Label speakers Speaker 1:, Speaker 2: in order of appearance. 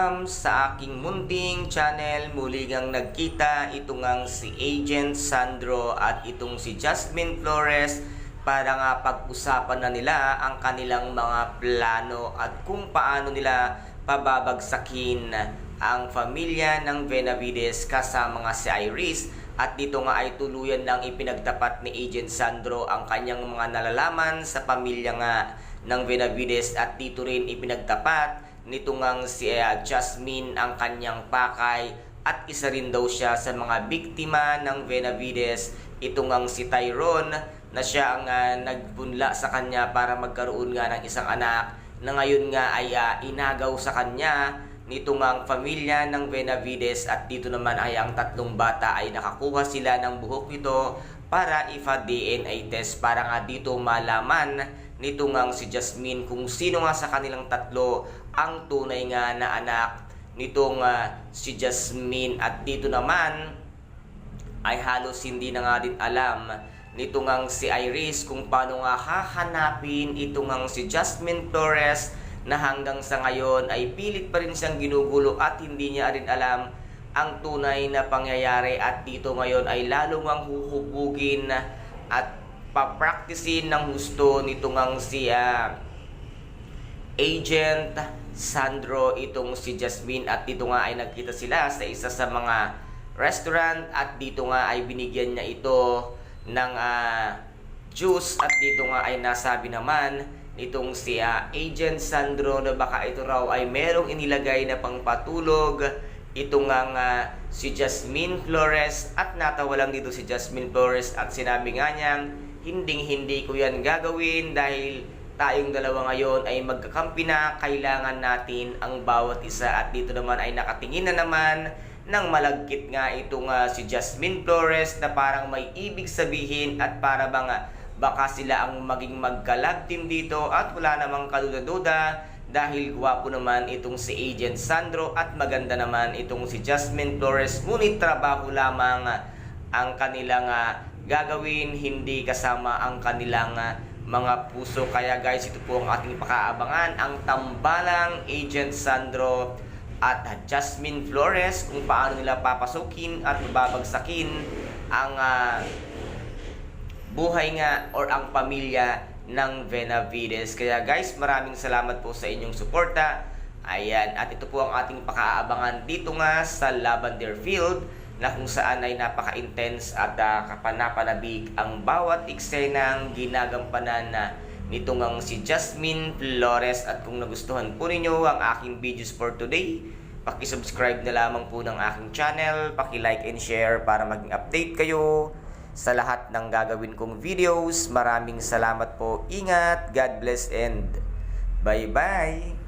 Speaker 1: Welcome sa aking munting channel. Muli ngang nagkita itong si Agent Sandro at itong si Jasmine Flores para nga pag-usapan na nila ang kanilang mga plano at kung paano nila pababagsakin ang pamilya ng Benavides kasama nga si Iris. At dito nga ay tuluyan lang ipinagtapat ni Agent Sandro ang kanyang mga nalalaman sa pamilya nga ng Benavides at dito rin ipinagtapat nito ngang si Jasmine ang kanyang pakay at isa rin daw siya sa mga biktima ng Benavides. Ito ngang si Tyrone na siya ang nagpunla sa kanya para magkaroon nga ng isang anak na ngayon nga ay inagaw sa kanya nito ngang pamilya ng Benavides. At dito naman ay ang tatlong bata ay nakakuha sila ng buhok nito para ipa-DNA test para nga dito malaman nito ngang si Jasmine kung sino nga sa kanilang tatlo ang tunay nga na anak nitong si Jasmine. At dito naman ay halos hindi na nga din alam nito ngang si Iris kung paano nga hahanapin ito ngang si Jasmine Flores na hanggang sa ngayon ay pilit pa rin siyang ginugulo at hindi niya rin alam ang tunay na pangyayari. At dito ngayon ay lalong ang huhubugin at papracticein ng gusto nito ngang si Agent Sandro itong si Jasmine. At dito nga ay nagkita sila sa isa sa mga restaurant at dito nga ay binigyan niya ito ng juice. At dito nga ay nasabi naman nitong si Agent Sandro na baka ito raw ay merong inilagay na pangpatulog ito nga si Jasmine Flores. At natawa lang dito si Jasmine Flores at sinabi nga niyang hindi ko yan gagawin dahil tayong dalawa ngayon ay magkakampi na, kailangan natin ang bawat isa. At dito naman ay nakatingin na naman ng malagkit nga itong si Jasmine Flores na parang may ibig sabihin at para bang baka sila ang maging magka-love team dito. At wala namang kaduda-duda dahil gwapo naman itong si Agent Sandro at maganda naman itong si Jasmine Flores, ngunit trabaho lamang ang kanilang gagawin, hindi kasama ang kanilang mga puso. Kaya guys, ito po ang ating pakaabangan, ang tambalang Agent Sandro at Jasmine Flores kung paano nila papasukin at babagsakin ang buhay nga or ang pamilya ng Benavides. Kaya guys, maraming salamat po sa inyong suporta. Ayan, at ito po ang ating pakaabangan dito nga sa Lavender Field na kung saan ay napaka-intense at kapanapanabik ang bawat eksenang ginagampanan na nito ngang si Jasmine Flores. At kung nagustuhan po ninyo ang aking videos for today, paki-subscribe na lamang po ng aking channel, paki-like and share para maging update kayo sa lahat ng gagawin kong videos. Maraming salamat po, ingat, God bless and bye-bye!